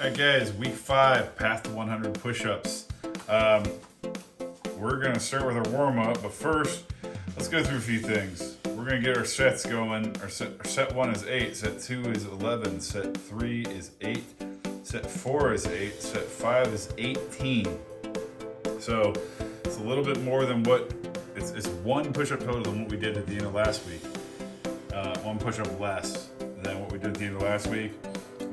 Alright guys, week 5, path to 100 push-ups. We're gonna start with our warm-up, but first, let's go through a few things. We're gonna get our sets going. Our set 1 is 8, set 2 is 11, set 3 is 8, set 4 is 8, set 5 is 18. So it's a little bit more than what, it's one push-up total than what we did at the end of last week. One push-up less than what we did at the end of last week.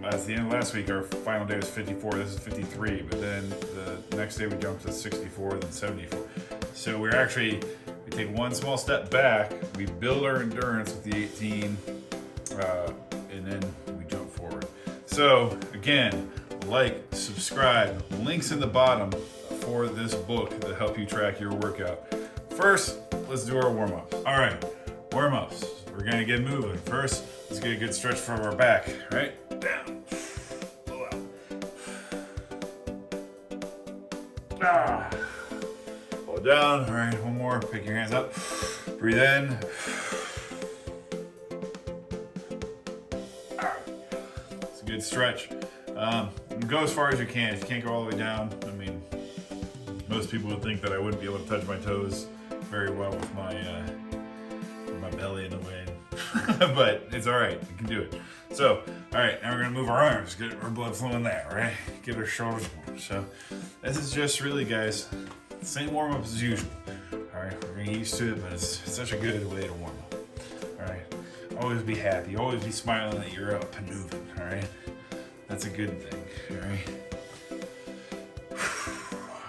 At the end of last week, our final day was 54. This is 53, but then the next day we jumped to 64, then 74. So we take one small step back, we build our endurance with the 18, and then we jump forward. So again, like, subscribe, links in the bottom for this book to help you track your workout. First, let's do our warm-ups. All right, warm-ups. We're gonna get moving. First, let's get a good stretch from our back, right? Down, pull out. Pull it down. All right, one more. Pick your hands up. Breathe in. It's a good stretch. Go as far as you can. If you can't go all the way down, I mean, most people would think that I wouldn't be able to touch my toes very well with my belly in the way. But it's all right, you can do it. So, all right, now we're gonna move our arms, get our blood flowing there, right? Get our shoulders warm. So, this is just really, guys, same warm up as usual. All right, we're getting used to it, but it's such a good way to warm up. All right, always be happy, always be smiling that you're up and moving. All right, that's a good thing. All right.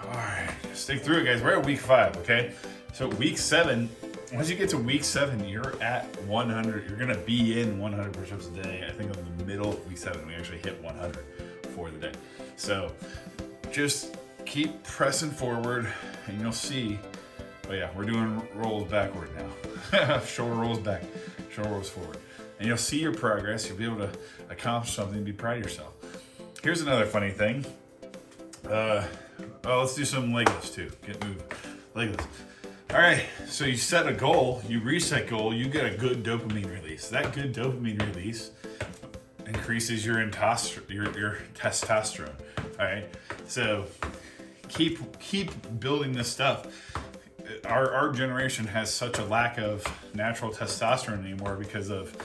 All right, stick through it, guys. We're at week 5, okay? So week 7. Once you get to week 7, you're at 100. You're gonna be in 100 push-ups a day. I think in the middle of week 7, we actually hit 100 for the day. So just keep pressing forward and you'll see, oh yeah, we're doing rolls backward now. Shoulder rolls back, shoulder rolls forward. And you'll see your progress. You'll be able to accomplish something, be proud of yourself. Here's another funny thing. Let's do some leg lifts too. Get moving, leg lifts. All right, so you set a goal, you reach that goal, you get a good dopamine release. That good dopamine release increases your testosterone. All right, so keep building this stuff. Our generation has such a lack of natural testosterone anymore because of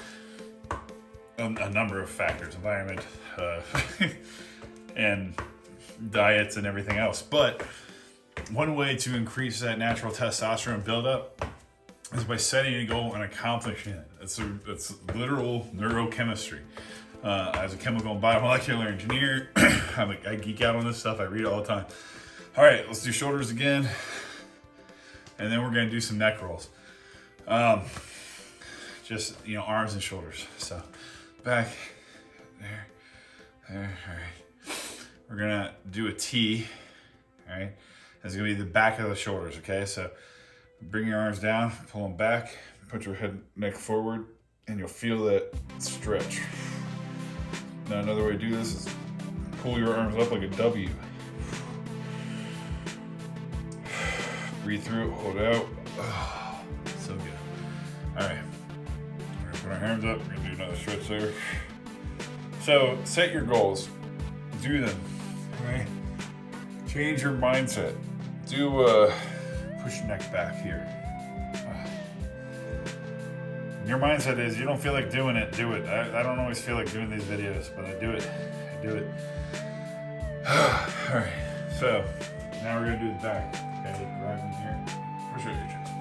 a number of factors, environment, and diets and everything else. But one way to increase that natural testosterone buildup is by setting a goal and accomplishing it. It's literal neurochemistry. As a chemical and biomolecular engineer, I geek out on this stuff. I read it all the time. All right, let's do shoulders again. And then we're gonna do some neck rolls. Just, arms and shoulders. So back, there, all right. We're gonna do a T, all right? That's gonna be the back of the shoulders, okay? So bring your arms down, pull them back, put your head, neck forward, and you'll feel that stretch. Now another way to do this is pull your arms up like a W. Breathe through it, hold it out. Oh, so good. All right, we're gonna put our hands up, we're gonna do another stretch there. So set your goals, do them, all right? Change your mindset. Do push your neck back here. Your mindset is you don't feel like doing it, do it. I don't always feel like doing these videos, but I do it. All right, so now we're gonna do the back. Okay, grab in here, push out your chest.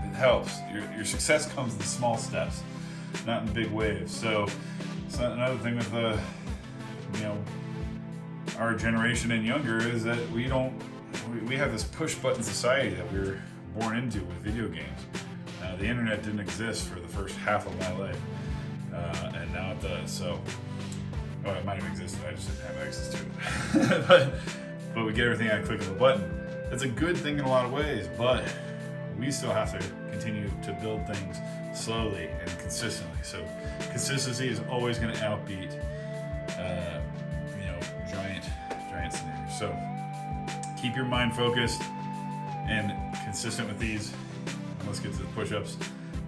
It helps. Your success comes in small steps, not in big waves. So another thing with our generation and younger is that we have this push button society that we were born into with video games. The internet didn't exist for the first half of my life, and now it does. So, well, it might have existed, I just didn't have access to it. but we get everything at a click of a button. It's a good thing in a lot of ways, but we still have to continue to build things slowly and consistently. So consistency is always going to outbeat giant scenarios. So keep your mind focused and consistent with these. Let's get to the push-ups.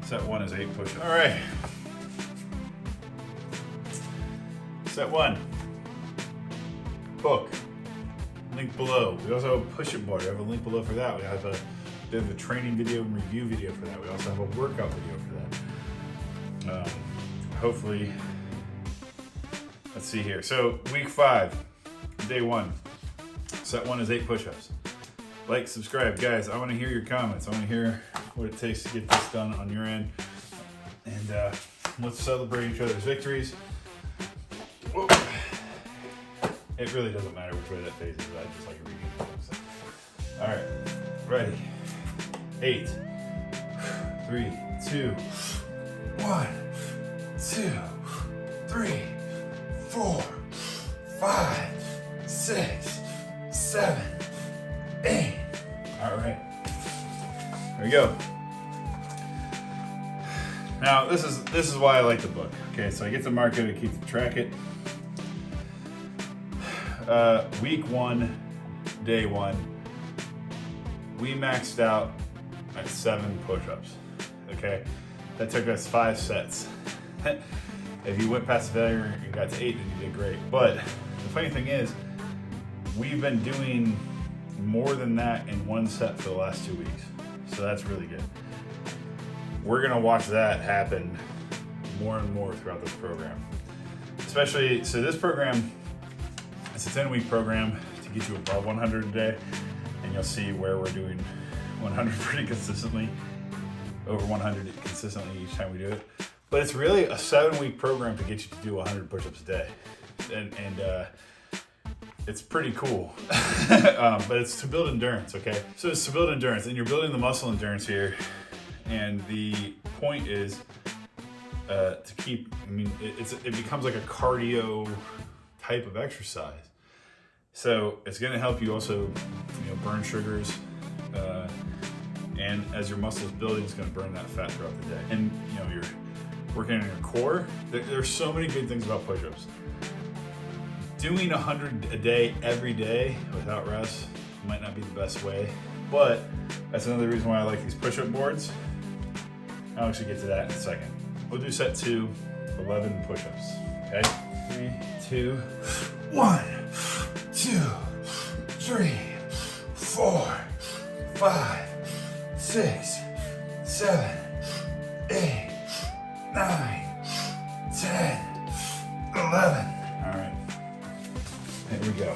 Set 1 is 8 push-ups. All right. Set 1. book, link below. We also have a push-up board. I have a link below for that. We have a bit of a training video and review video for that. We also have a workout video for that. Hopefully, let's see here. So week 5, day 1. Set 1 is 8 push-ups. Like, subscribe, guys. I want to hear your comments. I want to hear what it takes to get this done on your end, and let's celebrate each other's victories. Whoa. It really doesn't matter which way that faces. I just like reading it. So. All right, ready? 8, 3, 2, 1, 2, 3, 4, 5, 6, 7, 8. All right, there we go. Now this is why I like the book. Okay, so I get to mark it, I keep to track it. Week 1, day 1, we maxed out at 7 push-ups. Okay, that took us 5 sets. If you went past the failure and got to 8, then you did great. But the funny thing is, we've been doing more than that in 1 set for the last 2 weeks. So that's really good. We're gonna watch that happen more and more throughout this program. Especially, so this program, it's a 10-week program to get you above 100 a day, and you'll see where we're doing 100 pretty consistently, over 100 consistently each time we do it. But it's really a 7-week program to get you to do 100 push-ups a day, and it's pretty cool. But it's to build endurance, okay? So it's to build endurance, and you're building the muscle endurance here, and the point is to keep, I mean, it becomes like a cardio type of exercise. So it's gonna help you also, burn sugars, and as your muscles building, it's gonna burn that fat throughout the day. And you're working on your core. There's so many good things about push-ups. Doing 100 a day every day without rest might not be the best way, but that's another reason why I like these push-up boards. I'll actually get to that in a second. We'll do set 2, 11 push-ups, okay? 3, 2, 1, 2, 3, 4, 5, 6, 7, 8, 9, 10, 11. All right, here we go.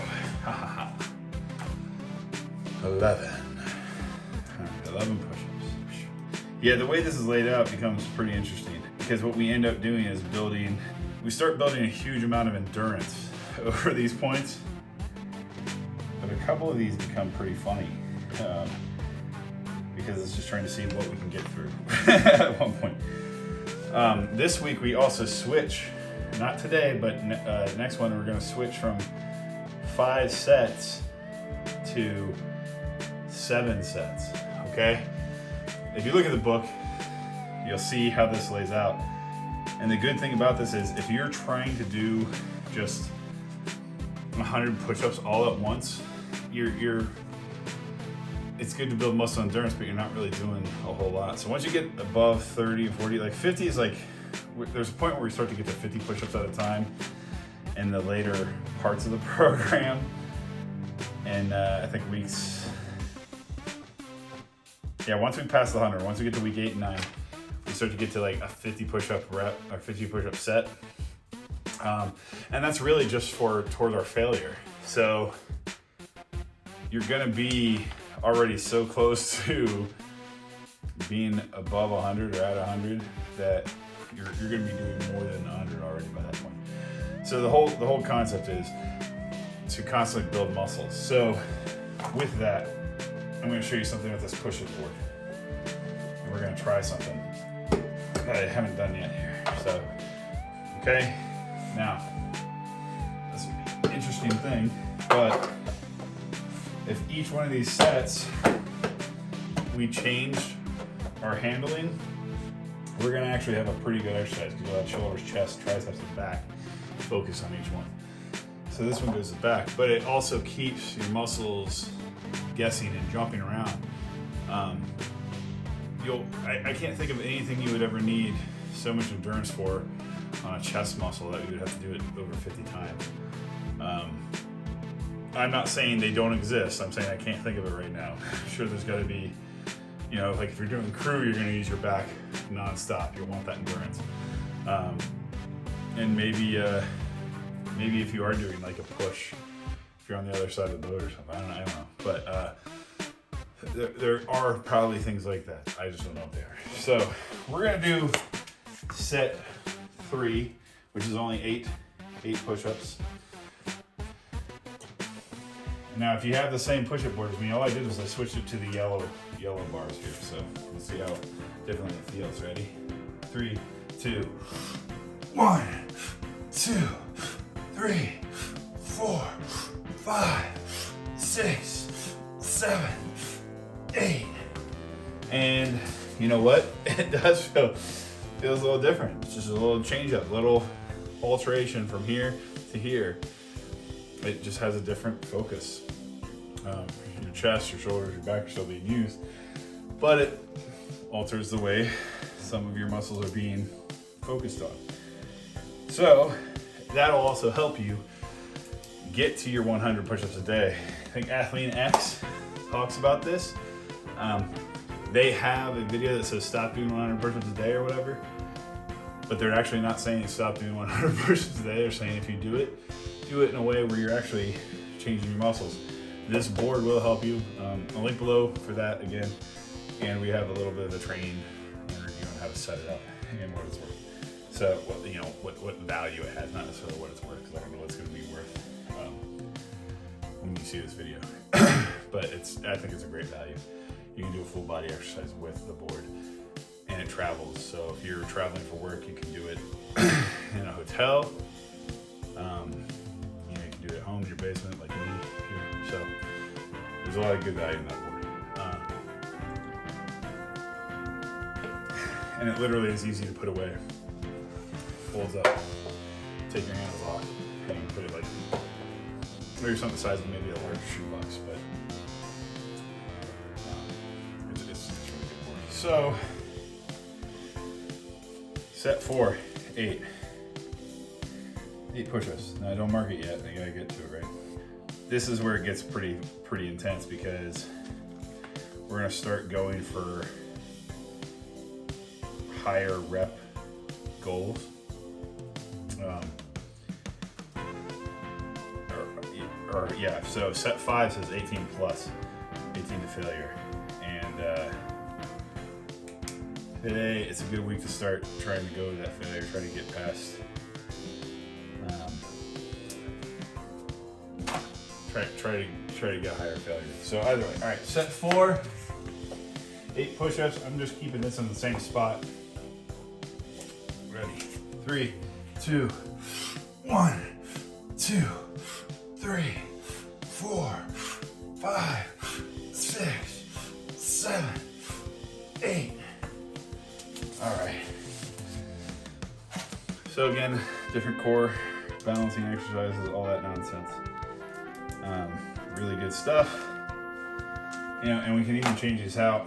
11. All right, 11 push-ups. Yeah, the way this is laid out becomes pretty interesting, because what we end up doing is we start building a huge amount of endurance over these points, but a couple of these become pretty funny, because it's just trying to see what we can get through at one point. This week we also switch, not today, but next one we're gonna switch from 5 sets to 7 sets, okay? If you look at the book, you'll see how this lays out. And the good thing about this is, if you're trying to do just 100 push-ups all at once, it's good to build muscle endurance, but you're not really doing a whole lot. So once you get above 30 and 40, like 50 is like, there's a point where we start to get to 50 push-ups at a time in the later parts of the program. And I think once we pass the 100, once we get to week 8 and 9, we start to get to like a 50 push-up rep or 50 push-up set. And that's really just towards our failure. So you're gonna be already so close to being above 100 or at 100 that you're gonna be doing more than 100 already by that point. So the whole concept is to constantly build muscles. So with that, I'm gonna show you something with this push-up board. And we're gonna try something that I haven't done yet here. So, okay, now, this will be an interesting thing, but if each one of these sets, we change our handling, we're gonna actually have a pretty good exercise, because you'll have shoulders, chest, triceps, and back. Focus on each one. So this one goes to the back, but it also keeps your muscles guessing and jumping around. I can't think of anything you would ever need so much endurance for on a chest muscle that you would have to do it over 50 times. I'm not saying they don't exist. I'm saying I can't think of it right now. I'm sure there's got to be, you know, like if you're doing crew, you're going to use your back nonstop. You'll want that endurance. And maybe if you are doing like a push, if you're on the other side of the boat or something, I don't know. But there are probably things like that. I just don't know what they are. So we're gonna do set 3, which is only 8 push-ups. Now, if you have the same push-up board as me, all I did was I switched it to the yellow bars here. So let's see how differently it feels. Ready? 3, 2, 1, 2, 3, 4, 5, 6, 7, 8. And you know what? It does feels a little different. It's just a little change up, little alteration from here to here. It just has a different focus. Your chest, your shoulders, your back are still being used, but it alters the way some of your muscles are being focused on. So that'll also help you get to your 100 push-ups a day. I think Athlean X talks about this. They have a video that says stop doing 100 push-ups a day or whatever, but they're actually not saying stop doing 100 push-ups a day. They're saying if you do it in a way where you're actually changing your muscles. This board will help you. I'll link below for that again, and we have a little bit of a training review on how to set it up and what it's worth. So what value it has, not necessarily what it's worth, because I don't know what it's going to be worth when you see this video. But I think it's a great value. You can do a full body exercise with the board, and it travels. So if you're traveling for work, you can do it in a hotel. You can do it at home in your basement, like me here. So there's a lot of good value in that board. And it literally is easy to put away. Folds up, take your handles off, and you can put it like maybe something the size of maybe a large shoebox, but it's really good board. So set 4, 8 push-ups. Now don't mark it yet. I gotta get to it, right? This is where it gets pretty intense, because we're gonna start going for higher rep goals. So set 5 says 18 plus, 18 to failure. And today it's a good week to start trying to go to that failure, try to get past, try to get higher failure. So either way, all right, set 4, 8 push-ups. I'm just keeping this in the same spot. Ready? 3, 2, 1, 2, 3, 4, 5, 6, 7, 8. All right. So again, different core, balancing exercises, all that nonsense. Really good stuff. And we can even change these out.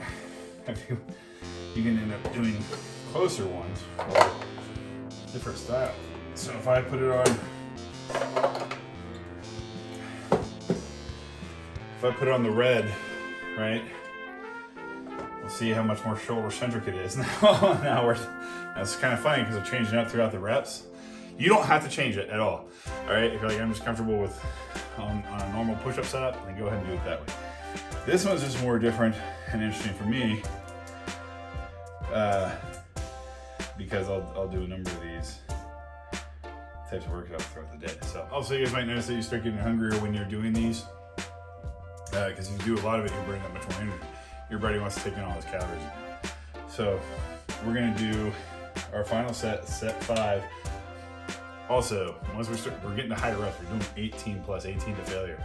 You can end up doing closer ones or different style. So if I put it on, the red, right? We'll see how much more shoulder centric it is now. That's kind of funny because I'm changing it up throughout the reps. You don't have to change it at all. All right, if you're like, I'm just comfortable with on a normal push-up setup, then go ahead and do it that way. This one's just more different and interesting for me because I'll do a number of these types of workouts throughout the day. So also, you guys might notice that you start getting hungrier when you're doing these because if you do a lot of it, you're burning that much more energy. Your body wants to take in all those calories. So we're gonna do our final set 5. Also, once we're getting to higher reps, we're doing 18 plus, 18 to failure.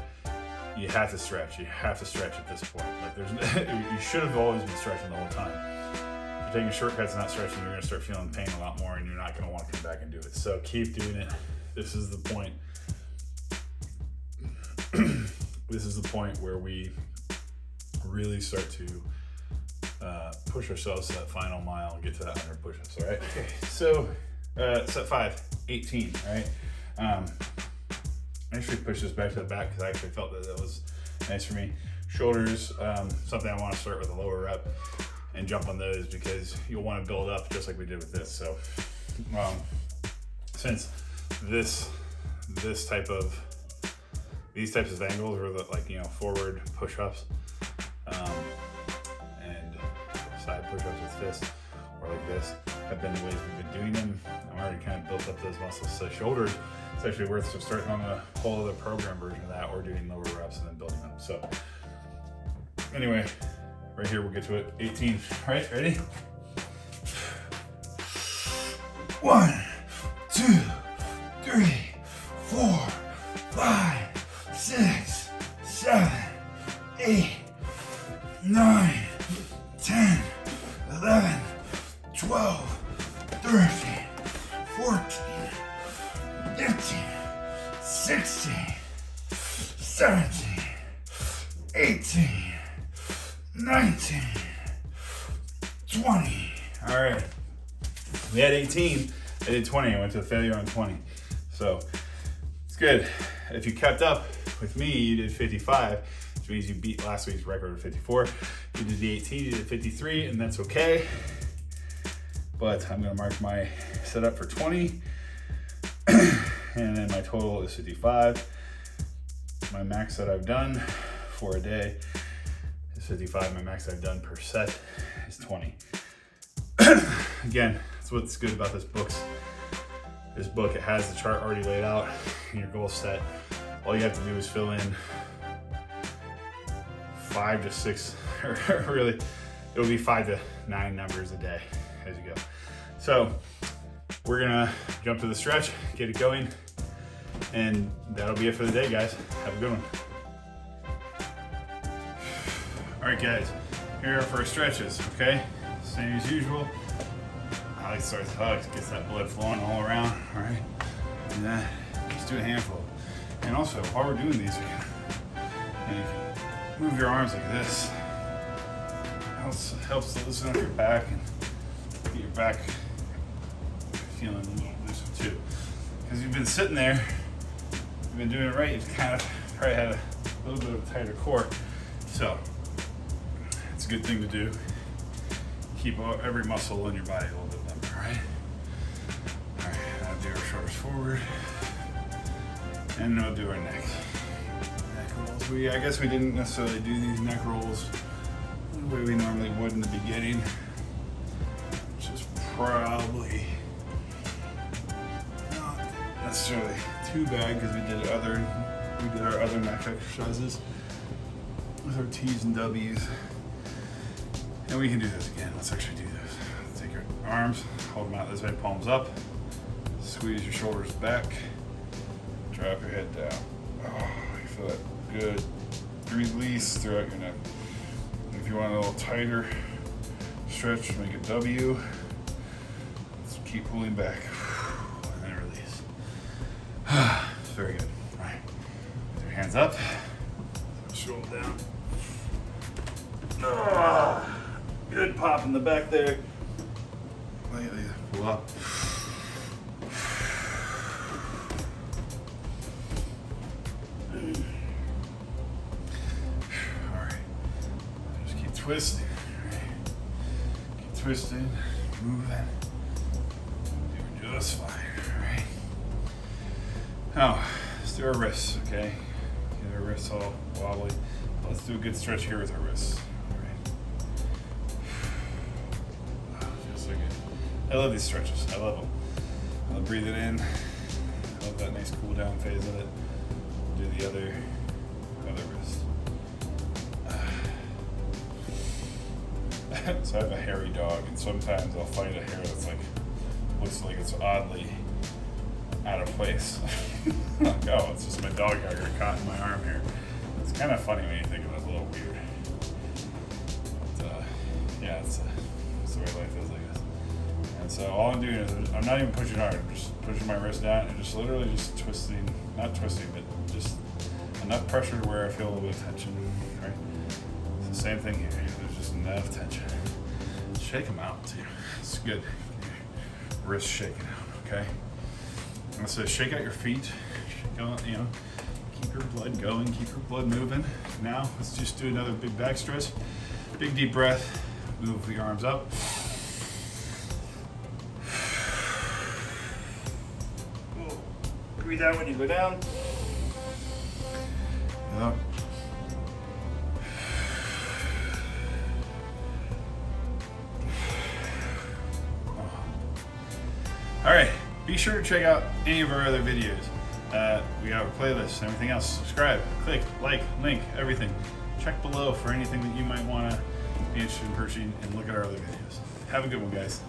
You have to stretch. You have to stretch at this point. Like you should have always been stretching the whole time. If you're taking shortcuts and not stretching, you're gonna start feeling pain a lot more, and you're not gonna want to come back and do it. So keep doing it. This is the point. This is the point where we really start to push ourselves to that final mile and get to that 100 push-ups. All right. Okay. So set 5, 18. All right. I actually pushed this back to the back because I actually felt that was nice for me. Shoulders, something I want to start with a lower rep and jump on those because you'll want to build up just like we did with this. So since these types of angles are like, you know, forward push-ups and side push-ups with fists or like this have been the ways we've been doing them. I'm already kind of built up those muscles. So shoulders, it's actually worth starting on a whole other program version of that or doing lower reps and then building them. So anyway, right here we'll get to it. 18. All right, ready? 1, 2, 3, 4, 5, 6, 7, 8, 9, 10, 11, 12, 13, 14, 15, 16, 17, 18, 19, 20. All right. We had 18. I did 20. I went to a failure on 20. So it's good. If you kept up with me, you did 55, which means you beat last week's record of 54. You did the 18, you did 53, and that's okay. But I'm gonna mark my setup for 20. And then my total is 55. My max that I've done for a day is 55. My max I've done per set is 20. Again, that's what's good about this book. This book, it has the chart already laid out and your goal set. All you have to do is fill in 5 to 6, or really, it'll be 5 to 9 numbers a day as you go. So we're gonna jump to the stretch, get it going, and that'll be it for the day, guys. Have a good one. All right, guys, here are our first stretches, okay? Same as usual. I like to start with hugs, gets that blood flowing all around, all right? And then just do a handful. And also, while we're doing these, you can move your arms like this. Helps to loosen up your back and get your back feeling a little looser too. Because you've been sitting there, you've been doing it right, you've kind of probably had a little bit of a tighter core. So it's a good thing to do. Keep every muscle in your body a little bit limber, all right? All right, now do our shoulders forward. And now do our neck. Neck rolls. I guess we didn't necessarily do these neck rolls the way we normally would in the beginning, which is probably not necessarily too bad because we did our other neck exercises with our T's and W's. And we can do this again. Let's actually do this. Take your arms, hold them out this way, palms up. Squeeze your shoulders back. Drop your head down. Oh, you feel that good release throughout your neck. If you want a little tighter stretch, make a W. Let's keep pulling back. And then release. Very good. All right. Put your hands up. Shoulder down. Good pop in the back there. Lightly pull up. All right. Just keep twisting. All right. Keep twisting, moving. Doing just fine. All right. Now, let's do our wrists, okay? Get our wrists all wobbly. Let's do a good stretch here with our wrists. I love these stretches. I love them. I'll breathe it in. I love that nice cool down phase of it. Do the other wrist. So I have a hairy dog, and sometimes I'll find a hair that's like looks like it's oddly out of place. Like, oh, it's just my dog hair got caught in my arm here. It's kind of funny when you think of it. It's a little weird. But, yeah, it's the way life is, I guess. And so all I'm doing is I'm not even pushing hard. I'm just pushing my wrist down and just literally just twisting, not twisting, but just enough pressure to where I feel a little bit of tension. Right? It's the same thing here. There's just enough tension. Shake them out too. It's good. Wrist shaking out. Okay. And so shake out your feet. Shake out, Keep your blood going, keep your blood moving. Now, let's just do another big back stretch. Big deep breath. Move the arms up. Breathe out when you go down. Up. All right, be sure to check out any of our other videos. We have a playlist, everything else. Subscribe, click, like, link, everything. Check below for anything that you might want to be interested in purchasing and look at our other videos. Have a good one, guys.